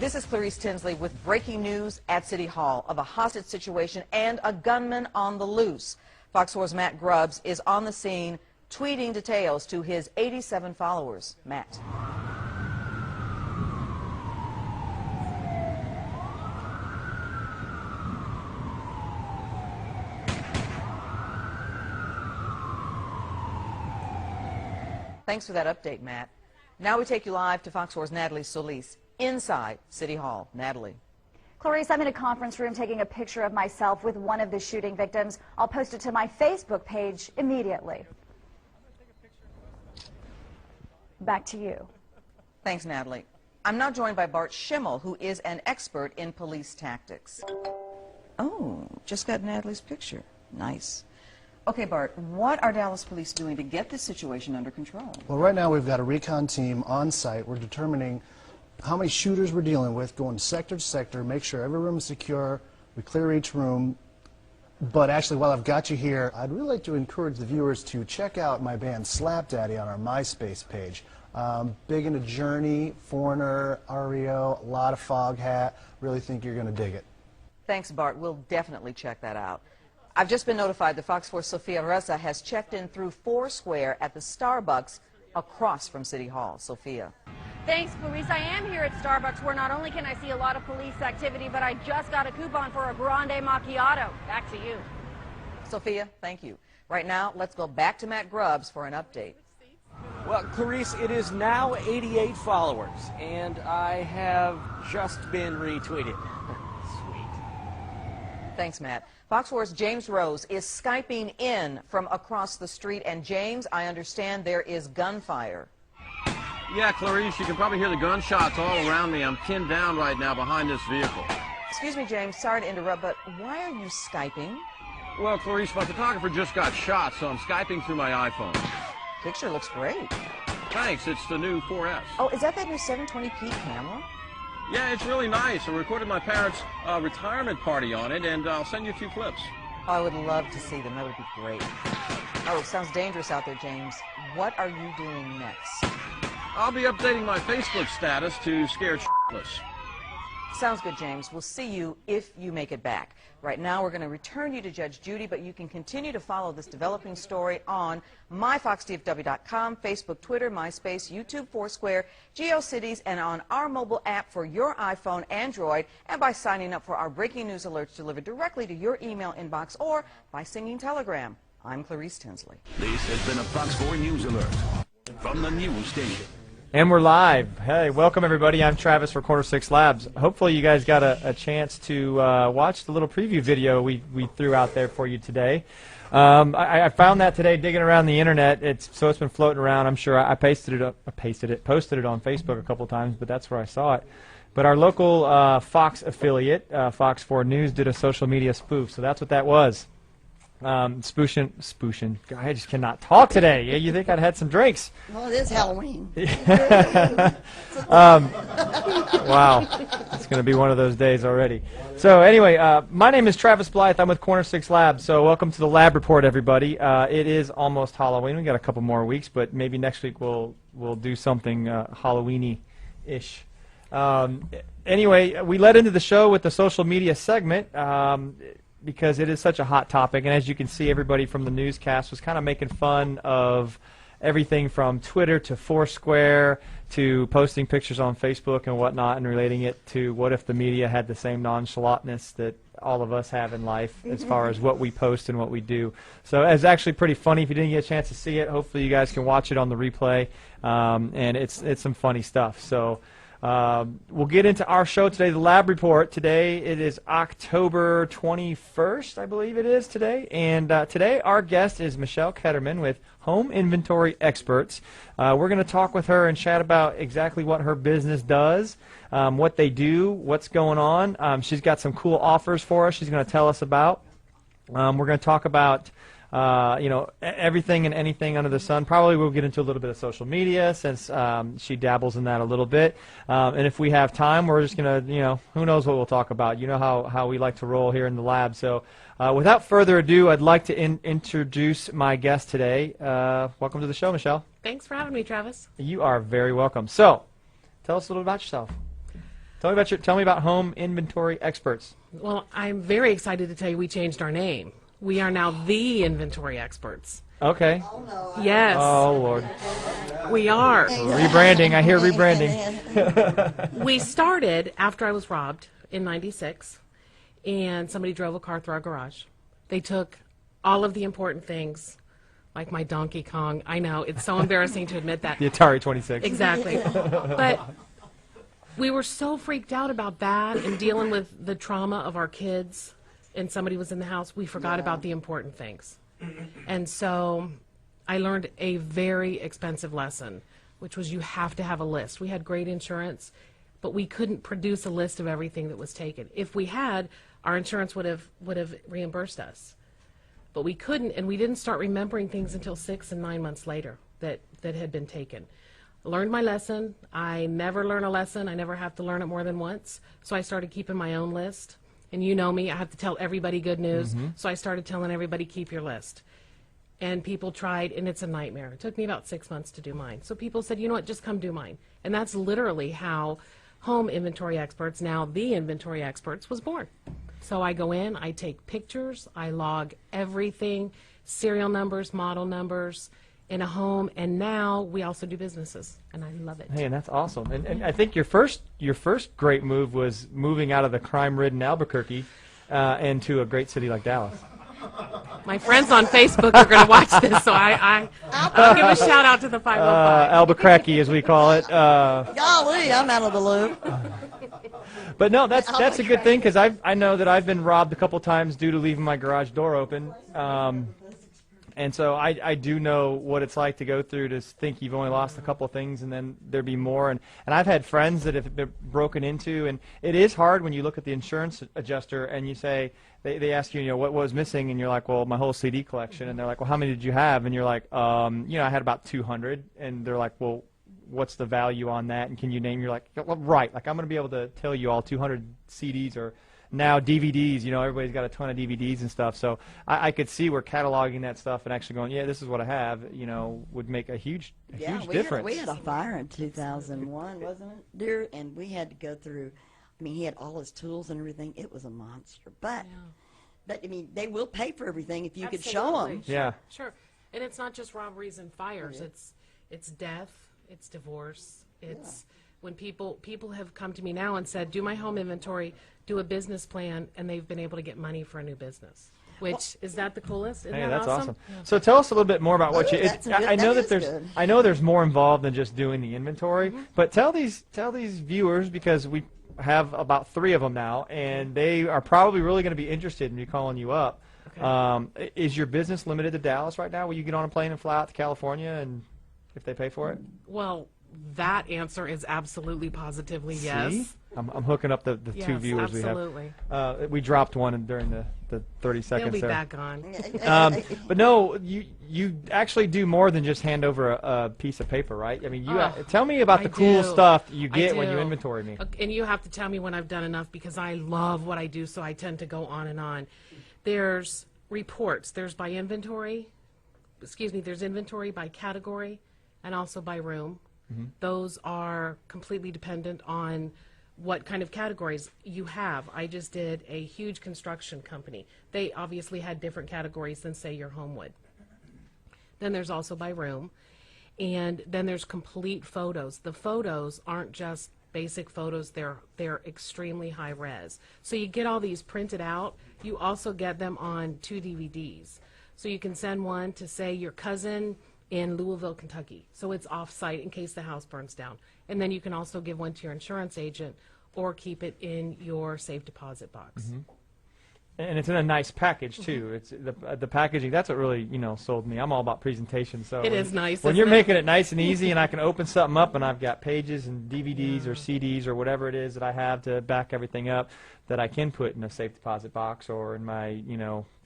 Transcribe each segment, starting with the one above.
This is Clarice Tinsley with breaking news at City Hall of a hostage situation and a gunman on the loose. Fox 4's Matt Grubbs is on the scene tweeting details to his 87 followers. Matt. Thanks for that update, Matt. Now we take you live to Fox 4's Natalie Solis inside City Hall. Natalie. Clarice, I'm in a conference room taking a picture of myself with one of the shooting victims. I'll post it to my Facebook page immediately. Back to you. Thanks, Natalie. I'm now joined by Bart Schimmel, who is an expert in police tactics. Oh, just got Natalie's picture. Nice. Okay, Bart, what are Dallas police doing to get this situation under control? Well, right now we've got a recon team on site. We're determining how many shooters we're dealing with, going sector to sector, make sure every room is secure, we clear each room. But actually, while I've got you here, I'd really like to encourage the viewers to check out my band Slap Daddy on our MySpace page. Big into Journey, Foreigner, REO, a lot of Foghat. Really think you're going to dig it. Thanks, Bart. We'll definitely check that out. I've just been notified that Fox 4's Sophia Reza has checked in through Foursquare at the Starbucks across from City Hall. Sophia. Thanks, Clarice. I am here at Starbucks, where not only can I see a lot of police activity, but I just got a coupon for a grande macchiato. Back to you. Sophia, thank you. Right now, let's go back to Matt Grubbs for an update. Well, Clarice, it is now 88 followers, and I have just been retweeted. Sweet. Thanks, Matt. Fox 4's James Rose is Skyping in from across the street. And James, I understand there is gunfire. Yeah, Clarice, you can probably hear the gunshots all around me. I'm pinned down right now behind this vehicle. Excuse me, James, sorry to interrupt, but why are you Skyping? Well, Clarice, my photographer just got shot, so I'm Skyping through my iPhone. Picture looks great. Thanks, it's the new 4S. Oh, is that new 720p camera? Yeah, it's really nice. I recorded my parents' retirement party on it, and I'll send you a few clips. Oh, I would love to see them. That would be great. Oh, sounds dangerous out there, James. What are you doing next? I'll be updating my Facebook status to Scared Shitless. Sounds good, James. We'll see you if you make it back. Right now, we're going to return you to Judge Judy, but you can continue to follow this developing story on myfoxdfw.com, Facebook, Twitter, MySpace, YouTube, Foursquare, GeoCities, and on our mobile app for your iPhone, Android, and by signing up for our breaking news alerts delivered directly to your email inbox or by singing Telegram. I'm Clarice Tinsley. This has been a Fox 4 News Alert from the news station. And we're live. Hey, welcome everybody. I'm Travis for Corner6labs. Hopefully you guys got a chance to watch the little preview video we threw out there for you today. I found that today digging around the internet. It's been floating around. I'm sure I posted it on Facebook a couple of times, but that's where I saw it. But our local Fox affiliate, Fox 4 News, did a social media spoof, so that's what that was. Spooshin'. God, I just cannot talk today. Yeah, you think I'd had some drinks? Well, it is Halloween. Wow, it's going to be one of those days already. So anyway, my name is Travis Blythe. I'm with Corner6labs. So welcome to the lab report, everybody. It is almost Halloween. We got a couple more weeks, but maybe next week we'll do something Halloweeny-ish. Anyway, we led into the show with the social media segment. Because it is such a hot topic, and as you can see, everybody from the newscast was kind of making fun of everything from Twitter to Foursquare to posting pictures on Facebook and whatnot and relating it to what if the media had the same nonchalantness that all of us have in life as far as what we post and what we do. So it's actually pretty funny. If you didn't get a chance to see it, hopefully you guys can watch it on the replay, and it's some funny stuff. So we'll get into our show today, the lab report. Today it is October 21st, I believe it is today. And today our guest is Michelle Ketterman with Home Inventory Experts. We're going to talk with her and chat about exactly what her business does, what they do, what's going on. She's got some cool offers for us she's going to tell us about. We're going to talk about everything and anything under the sun. Probably we'll get into a little bit of social media since she dabbles in that a little bit. And if we have time, we're just going to, who knows what we'll talk about. You know how we like to roll here in the lab. So without further ado, I'd like to introduce my guest today. Welcome to the show, Michelle. Thanks for having me, Travis. You are very welcome. So tell us a little about yourself. Tell me about Home Inventory Experts. Well, I'm very excited to tell you we changed our name. We are now the Inventory Experts. Okay. Yes. Oh, Lord. We are. Rebranding. I hear rebranding. We started after I was robbed in '96, and somebody drove a car through our garage. They took all of the important things, like my Donkey Kong. I know, it's so embarrassing to admit that. The Atari 26. Exactly. But we were so freaked out about that and dealing with the trauma of our kids, and somebody was in the house, we forgot about the important things. And so I learned a very expensive lesson, which was you have to have a list. We had great insurance, but we couldn't produce a list of everything that was taken. If we had, our insurance would have reimbursed us. But we couldn't, and we didn't start remembering things until 6 and 9 months later that had been taken. I learned my lesson. I never learn a lesson. I never have to learn it more than once. So I started keeping my own list. And you know me, I have to tell everybody good news. So I started telling everybody, keep your list. And people tried, and it's a nightmare. It took me about 6 months to do mine. So people said, you know what, just come do mine. And that's literally how Home Inventory Experts, now the Inventory Experts, was born. So I go in, I take pictures, I log everything, serial numbers, model numbers in a home, and now we also do businesses, and I love it. Hey, and that's awesome. And I think your first great move was moving out of the crime-ridden Albuquerque into a great city like Dallas. My friends on Facebook are going to watch this, so I'll give a shout out to the 505. Albuquerque, as we call it. Golly, I'm out of the loop. But no, that's a good thing, because I know that I've been robbed a couple times due to leaving my garage door open. And so I do know what it's like to go through to think you've only lost a couple of things and then there be more. And I've had friends that have been broken into, and it is hard when you look at the insurance adjuster and you say, they ask you, what was missing, and you're like, well, my whole CD collection. And they're like, well, how many did you have? And you're like, I had about 200. And they're like, well, what's the value on that? And can you name? You're like, well, right. Like, I'm going to be able to tell you all 200 CDs or now DVDs. Everybody's got a ton of DVDs and stuff. So I could see where cataloging that stuff and actually going, yeah, this is what I have, would make a huge difference. We had a fire in 2001, wasn't it, dear? And we had to go through. I mean, he had all his tools and everything. It was a monster. But I mean, they will pay for everything if you could show them. Yeah. Sure. And it's not just robberies and fires. It's death. It's divorce. It's when people have come to me now and said, do my home inventory, do a business plan, and they've been able to get money for a new business. Which, is that the coolest? Isn't that that's awesome. Yeah. So tell us a little bit more about what you. I know there's more involved than just doing the inventory, but tell these viewers, because we have about 3 of them now, and they are probably really going to be interested in me calling you up. Okay. Is your business limited to Dallas right now? Will you get on a plane and fly out to California, and if they pay for it? Well, that answer is absolutely positively yes. See? I'm hooking up the 2 viewers absolutely. we have. We dropped one during the 30 seconds. They'll be there. back on. But no, you actually do more than just hand over a piece of paper, right? I mean, tell me about the cool stuff you get when you inventory me. And you have to tell me when I've done enough, because I love what I do, so I tend to go on and on. There's reports. There's by inventory. There's inventory by category and also by room. Those are completely dependent on what kind of categories you have. I just did a huge construction company. They obviously had different categories than, say, your home would. Then there's also by room. And then there's complete photos. The photos aren't just basic photos. They're extremely high res. So you get all these printed out. You also get them on 2 DVDs. So you can send one to, say, your cousin in Louisville, Kentucky. So it's off-site in case the house burns down. And then you can also give one to your insurance agent or keep it in your safe deposit box. And it's in a nice package too. It's the packaging. That's what really sold me. I'm all about presentation. So it is nice. When you're making it nice and easy, and I can open something up, and I've got pages and DVDs or CDs or whatever it is that I have to back everything up, that I can put in a safe deposit box or in my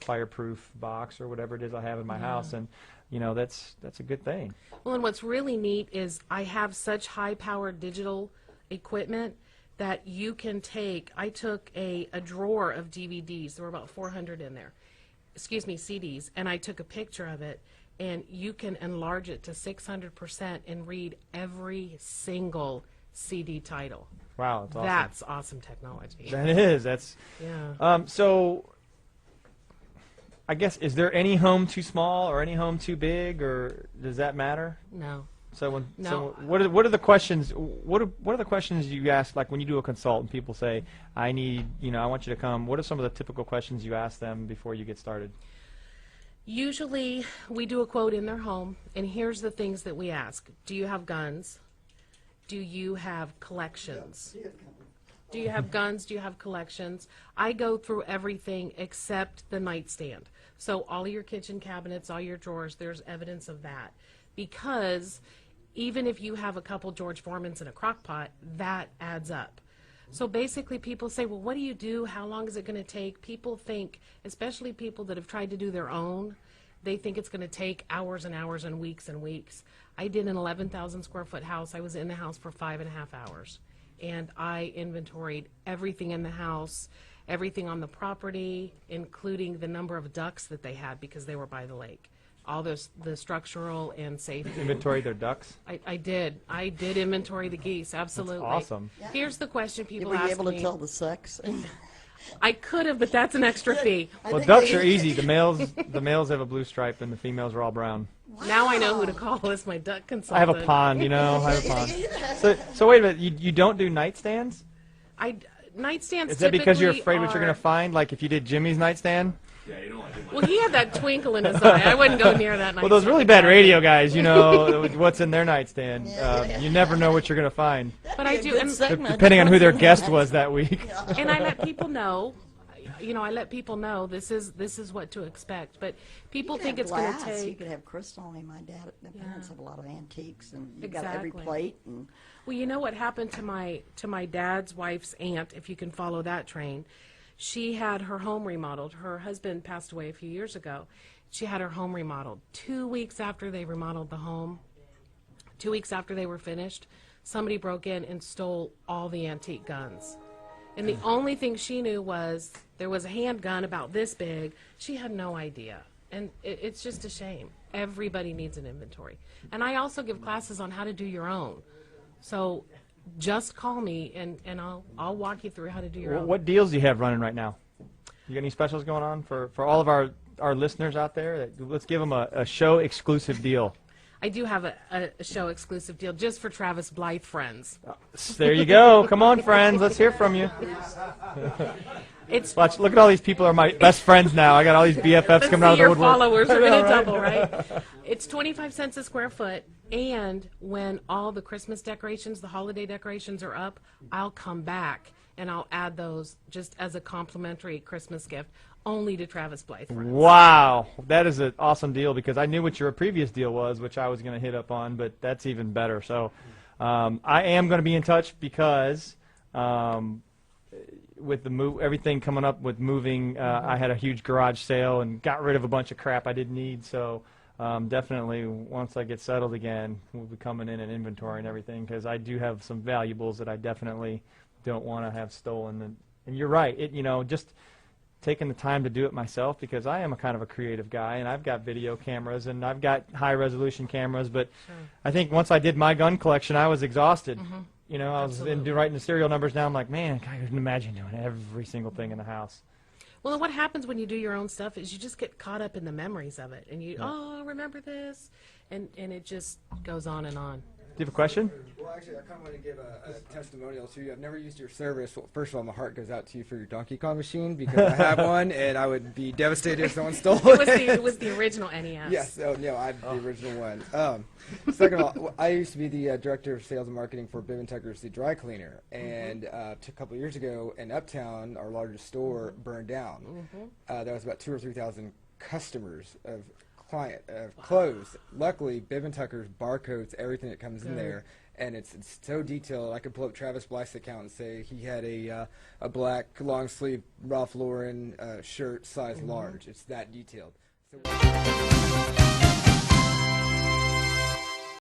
fireproof box or whatever it is I have in my house, and that's a good thing. Well, and what's really neat is I have such high-powered digital equipment that you can take. I took a drawer of DVDs. There were about 400 in there. CDs. And I took a picture of it, and you can enlarge it to 600% and read every single CD title. Wow, that's awesome. That's awesome technology. That is. That's. Yeah. So, I guess, is there any home too small or any home too big, or does that matter? No. So No. what are the questions? What are the questions you ask? Like when you do a consult and people say, I want you to come. What are some of the typical questions you ask them before you get started? Usually, we do a quote in their home, and here's the things that we ask. Do you have guns? Do you have collections? Do you have guns? Do you have collections? I go through everything except the nightstand. So all your kitchen cabinets, all your drawers, there's evidence of that. Because even if you have a couple George Foremans in a crock pot, that adds up. So basically people say, well, what do you do? How long is it going to take? People think, especially people that have tried to do their own, they think it's going to take hours and hours and weeks and weeks. I did an 11,000 square foot house. I was in the house for 5.5 hours. And I inventoried everything in the house, everything on the property, including the number of ducks that they had because they were by the lake. All the structural and safety. Inventory their ducks? I did inventory the geese, absolutely. That's awesome. Here's the question people Were you ask able to me. tell the sex? I could have, but that's an extra fee. Well, ducks are easy. The males have a blue stripe and the females are all brown. Wow. Now I know who to call as my duck consultant. I have a pond, I have a pond. So wait a minute, you don't do nightstands? Nightstands. Is that because you're typically afraid what you're going to find? Like if you did Jimmy's nightstand? Yeah, you don't want to do Well, he had that twinkle in his eye. I wouldn't go near that nightstand. Well, those really bad radio guys, what's in their nightstand. You never know what you're going to find. But I do, and depending on who their guest was that week. and I let people know. I let people know this is what to expect. But people think it's going to take. You could have crystal. I mean, my parents have a lot of antiques, and you Exactly. got every plate. And Well, you know what happened to my dad's wife's aunt, if you can follow that train. She had her home remodeled. Her husband passed away a few years ago. She had her home remodeled. 2 weeks after they remodeled the home, 2 weeks after they were finished, somebody broke in and stole all the antique guns. And the only thing she knew was there was a handgun about this big. She had no idea. And it's just a shame. Everybody needs an inventory. And I also give classes on how to do your own. So just call me and I'll walk you through how to do your own. What deals do you have running right now? You got any specials going on for all of our listeners out there? Let's give them a show exclusive deal. I do have a show exclusive deal just for Travis Blythe friends. There you go. Come on, friends. Let's hear from you. Watch, look at all these people are my best friends now. I got all these BFFs coming out of the woodwork. Your followers are going to double, right? It's 25 cents a square foot, and when all the Christmas decorations, the holiday decorations are up, I'll come back and I'll add those just as a complimentary Christmas gift only to Travis Blythe friends. Wow, that is an awesome deal because I knew what your previous deal was, which I was going to hit up on, but that's even better. So I am going to be in touch because with the everything coming up with moving, I had a huge garage sale and got rid of a bunch of crap I didn't need. So definitely, once I get settled again, we'll be coming in and inventory and everything because I do have some valuables that I definitely don't want to have stolen. And you're right, just taking the time to do it myself because I am a kind of a creative guy and I've got video cameras and I've got high resolution cameras, but I think once I did my gun collection, I was exhausted. I was writing the serial numbers down. I'm like, man, I couldn't imagine doing every single thing in the house. Well, what happens when you do your own stuff is you just get caught up in the memories of it, and remember this, and it just goes on and on. Do you have a question? Well, actually, I kind of want to give a testimonial to you. I've never used your service. Well, first of all, my heart goes out to you for your Donkey Kong machine because I have one, and I would be devastated if someone stole it. It was the original NES. Yes, I have the original one. Second of all, I used to be the director of sales and marketing for Bib & Tucker's, the dry cleaner, and a couple of years ago in Uptown, our largest store burned down. That was about 2,000 or 3,000 customers of clothes. Luckily, Bib & Tucker's barcodes everything that comes in there, and it's so detailed. I could pull up Travis Blythe's account and say he had a black long sleeve Ralph Lauren shirt, size large. It's that detailed. So